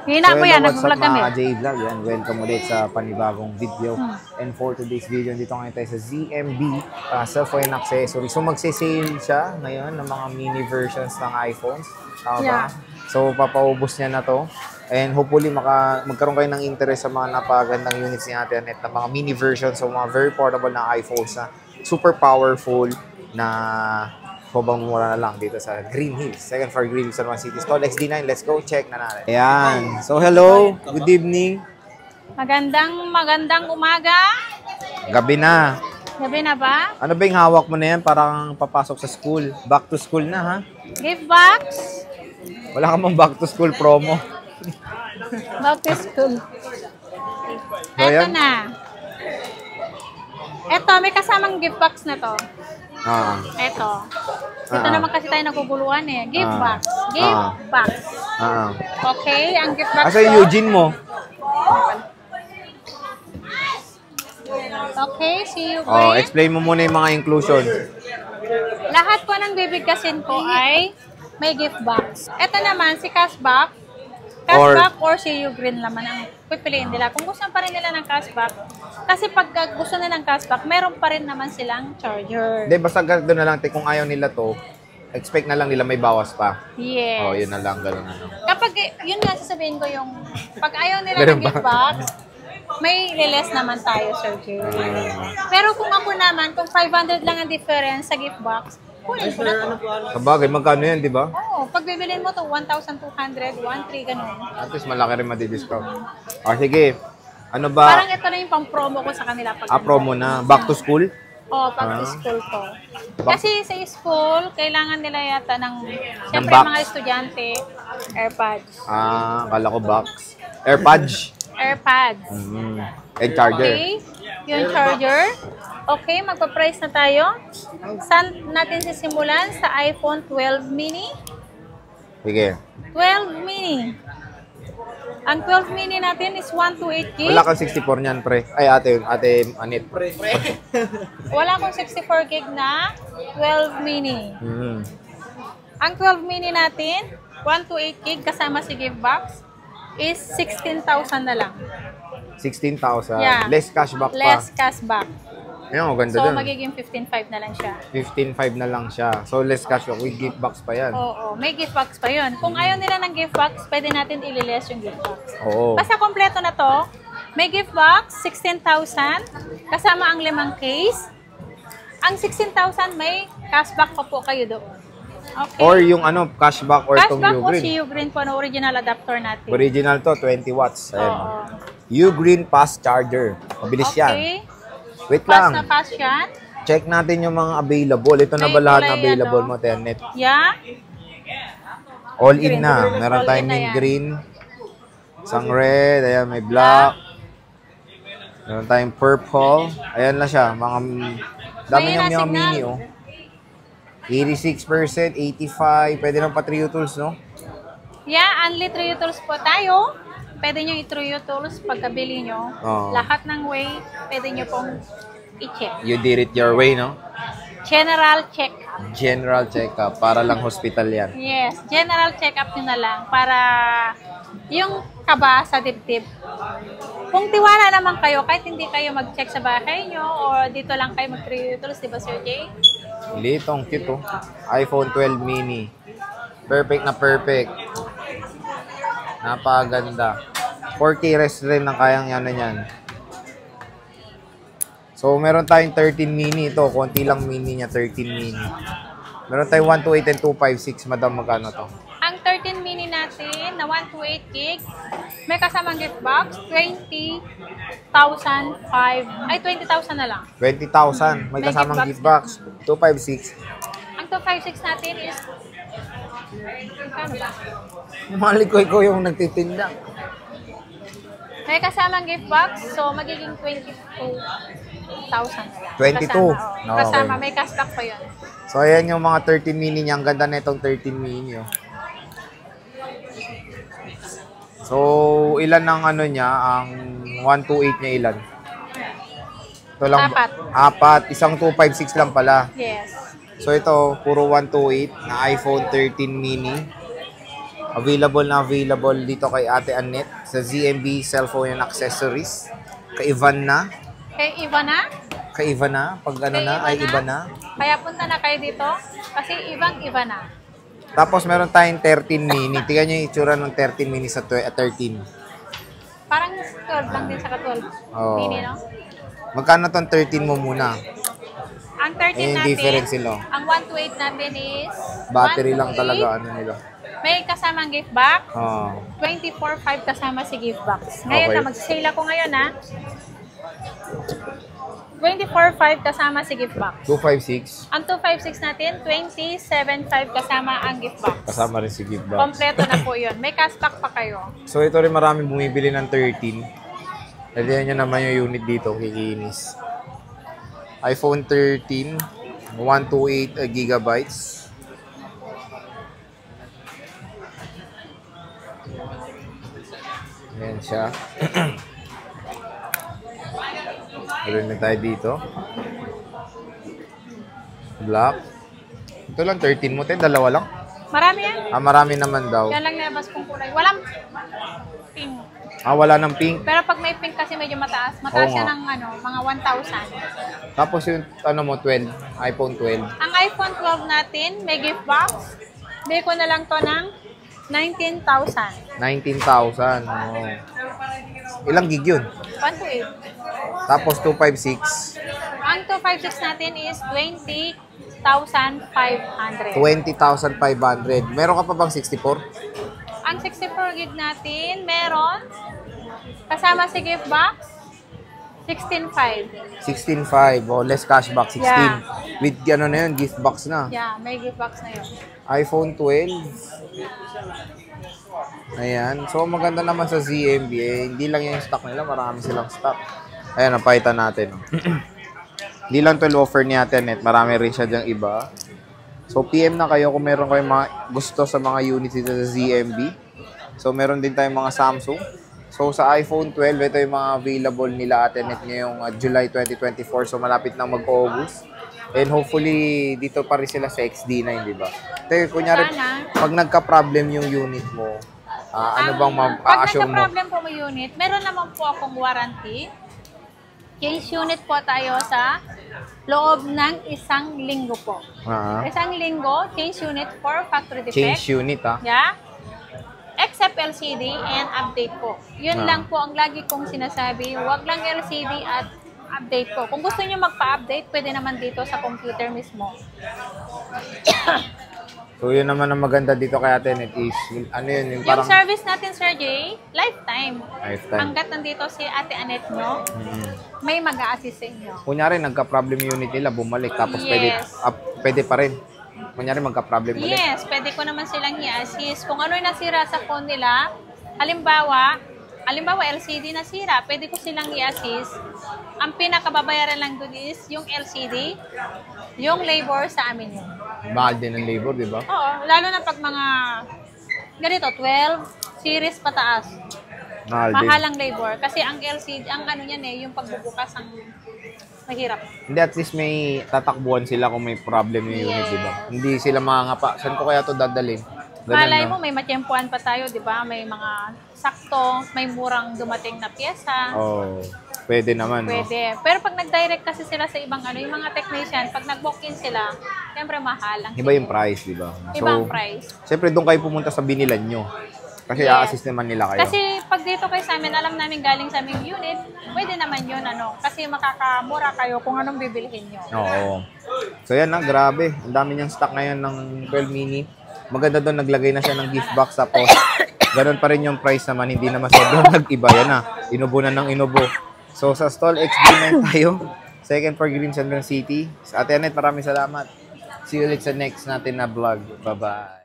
Hina mo yan, what's up nag-vlog kami. mga J-Vlog? Yan, welcome ulit sa panibagong video. And for today's video, dito ngayon tayo sa ZMB, cellphone accessory. So magse-sale siya ngayon ng mga mini versions ng iPhones. Tama ba? So papaubos niya na to. And hopefully magkaroon kayo ng interest sa mga napagandang units ni Ate Annette na mga mini versions. So mga very portable na iPhones na super powerful na sobrang mura na lang dito sa Green Hills. Second floor Green Hills, San Juan City. Stall XD9. Let's go. Check na natin. Ayan. So, hello. Good evening. Magandang umaga. Gabi na. Gabi na ba? Ano ba yung hawak mo na yan? Parang papasok sa school. Back to school na, ha? Gift box. Wala ka mong back to school promo. Back to school. So, Eto yan. na. Eto, may kasamang gift box na to. Eto. Dito naman kasi tayo naguguluhan eh. Gift box. Gift box. Okay, ang gift box Asa yung Eugene mo? Okay, see you, Gray. Explain mo muna yung mga inclusion. Lahat po ng bibigkasin ko ay may gift box. Ito naman, si Cashback. Cashback or si Ugreen naman ang pipiliin nila. Kung gusto pa rin nila ng cashback, kasi pag gusto nila ng cashback, meron pa rin naman silang charger. Hindi, basta ganito na lang. Kung ayaw nila to, expect na lang nila may bawas pa. Yes. Yun na lang. Ganun na lang. Kapag, yun nga sasabihin ko yung, pag ayaw nila ng gift box, may liles naman tayo, Sir Jay. Pero kung ako naman, kung 500 lang ang difference sa gift box, kunin ko na to. Sabagay, magkano yan, di ba? Oo, pag bibilin mo to 1,200, 1,300, ganun. At least malaki rin madi-discount. Sige. Ano ba? Parang ito na yung pang-promo ko sa kanila. Promo na. Back to school? Oo, back to school to. Kasi sa school, kailangan nila yata ng, siyempre box. mga estudyante, AirPods. Kala ko box. AirPods? AirPods. Egg charger. Okay, yung charger. Okay, magpa-price na tayo. Saan natin sisimulan? Sa iPhone 12 mini. Sige. 12 mini. Ang 12 mini natin is 128 gig. Wala kang 64 niyan, pre. Ay, ate Anit. Wala akong 64 gig na 12 mini. Ang 12 mini natin, 128 gig kasama si gift box, is 16,000 na lang. 16,000. Yeah. Less cashback pa. Less cashback. Ayun, maganda So, dun. magiging 15,500 na lang siya. 15,500 na lang siya. So, less cashback with gift box pa yan. Oo, may gift box pa yun. Kung ayaw nila ng gift box, pwede natin ililess yung gift box. Oo. Basta kompleto na to. May gift box, 16,000. Kasama ang 5 case. Ang 16,000 may cashback pa po kayo doon. Okay. Or yung cashback or itong Cashback po Ugreen. si Ugreen po na original adapter natin. Original to, 20 watts. Ayan. Oo. Ugreen fast charger. Mabilis yan. Okay. Wait Fast lang. na fast yan. Check natin yung mga available. Ito na May ba lahat na kulay, available mo, Tenet? Yeah. All in Green. na. Meron All tayong in na mint yan. green. Isang red. Ayan, may black. Meron tayong purple. Ayan na siya. Dami May niyang mga signal. mini, oh. 86%, 85%. Pwede nang pa Trio Tools, no? Yeah, only Trio Tools po tayo. Pwede nyo i-Trio Tools pagkabili nyo. Oo. Lahat ng way, pwede nyo pong i-check. You did it your way, no? General check. General check-up. Para lang hospital yan. Yes, general check-up nyo na lang para yung kaba sa dibdib. Kung tiwala naman kayo, kahit hindi kayo mag-check sa bahay nyo or dito lang kayo mag-Trio Tools, di ba Sir Jay? Litong cute, oh. iPhone 12 mini. Perfect na perfect. Napakaganda. 4K res rin ang kayang yan na yan. So, meron tayong 13 mini ito. Konti lang mini niya, 13 mini. Meron tayong 128 and 256. Madam, magkano to? Ang 13 mini natin na 128 gig, may kasamang gift box, 20,005. Ay, 20,000 na lang. 20,000. May May kasamang gift gift box. 256. Ang 256 natin is, ano ba? Mali ko yung nagtitinda. May kasamang gift box, so magiging 22,000 na lang. 22? Kasama, No, kasama okay. may cashback pa yun. So, ayan yung mga 13 mini niya. Ang ganda na itong 13 mini, oh. So, ilan ang niya? Ang 128 niya ilan? Ito lang. Apat. Isang 256 lang pala. Yes. So, ito, puro 128 na iPhone 13 mini. Available dito kay Ate Annette sa ZMB Cellphone and Accessories. Kay Ivana. Kay Ivana. Pag ano na, ay iba na. Kaya punta na kayo dito kasi ibang-iba na. Tapos meron tayong 13 mini. Tingnan nyo yung itsura ng 13 mini sa 13. Parang 12 lang din sa 12. Oo. Mini, no? Magkano tong 13 mo muna? Ang 13 yung natin, difference nila. ang 128 natin is Battery 128. lang talaga ano nila. May kasamang gift box. Oh. 24.5 kasama si gift box. Ngayon Okay. na, mag-sale ako ngayon ha. 24.5 kasama si gift box. 256. Ang 256 natin, 27.5 kasama ang gift box. Kasama rin si gift box. Kompleto na po yun. May cashback pa kayo. So ito rin maraming bumibili ng 13. Lagyan nyo naman yung unit dito, kikinis. iPhone 13, 128 gigabytes. Ayan siya. Meron na tayo dito. Black. Ito lang 13 mo, tayo. Dalawa lang. Marami yan. Marami naman daw. Yan lang nilabas kong kulay. Walang pink. Wala ng pink. Pero pag may pink kasi medyo mataas. Mataas Oo yan nga. ng mga 1,000. Tapos yung ano mo, 12. iPhone 12. Ang iPhone 12 natin, may gift box. Bigay ko na lang to ng 19,000. 19,000. Oh. Ilang gig yun? 128. Tapos 256. Ang 256 natin is 20,500. 20,500. Meron ka pa bang 64? Ang 64 gig natin, meron kasama si gift box, 16,500. 16,500. Oh, less cashback. 16. Yeah. With ano na yun, gift box na. Yeah, may gift box na yun. iPhone 12. Ayan. So, maganda naman sa ZMB. Hindi lang yung stock nila. Marami silang stock. Ayan, napakita natin. Hindi lang 12 offer ni Ate Annette. Marami rin siya dyang iba. So, PM na kayo kung meron kayong mga gusto sa mga units dito sa ZMB. So, meron din tayong mga Samsung. So, sa iPhone 12, ito yung mga available nila Ate Annette ngayong July 2024. So, malapit na mag-August. And hopefully, dito pa rin sila sa XD9, di ba? Pero, kunyari, Sana. pag nagka-problem yung unit mo, ano bang Pag ma-assure mo? nagka-problem po may unit, meron naman po akong warranty. Change unit po tayo sa loob ng 1 linggo po. 1 linggo, change unit for factory defect. Change unit, Yeah. Except LCD and update po. Yun lang po ang lagi kong sinasabi. Huwag lang LCD at update po. Kung gusto niyo magpa-update, pwede naman dito sa computer mismo. So, yun naman ang maganda dito kay Ate Annette is, ano yun, yung Yung parang service natin, Sir Jay, lifetime. lifetime. Hanggat nandito si Ate Annette nyo, may mag-a-assist sa inyo. Kunyari, nagka-problem yung unit nila, bumalik, tapos Yes. pwede pa rin. Kunyari, magka-problem ulit. Yes, pwede ko naman silang i-assist. Kung ano yung nasira sa phone nila, halimbawa LCD nasira, pwede ko silang i-assist. Ang pinakababayaran lang doon is yung LCD, yung labor sa amin yun. Mahal din ang labor, di ba? Oo, lalo na pag mga ganito, 12 series pataas. Mahal din. Mahal ang labor. Kasi ang LCD, ang ano yan yung pagbubukas ang mahirap. Hindi, at least may tatakbuhan sila kung may problem yung unit, di ba? Hindi sila mangangapa. Saan ko kaya to dadalhin? Ganun Malay na. mo, may matyempuan pa tayo, di ba? May mga sakto, may murang dumating na pyesa. Oh, pwede naman, no? Pwede. Pero pag nag-direct kasi sila sa ibang yung mga technician, pag nag-walk-in sila, siyempre mahal. Iba yung price, di ba? Ibang price. Siyempre, doon kayo pumunta sa binilan nyo. Kasi Yes. a-assist naman nila kayo. Kasi pag dito kayo sa amin, alam namin galing sa aming unit, pwede naman yun, kasi makakamura kayo kung anong bibilihin nyo. Oo. So yan na, grabe. Ang dami niyang stock ngayon ng 12 mini. Maganda doon, naglagay na siya ng gift box. Tapos, ganun pa rin yung price naman. Hindi naman sobrang nag-iba. Yan na, inubo na ng inubo. So sa stall XD9 tayo. Second for Green Center City. Sa Ate Annette, maraming salamat. See you ulit sa next natin na vlog. Bye-bye.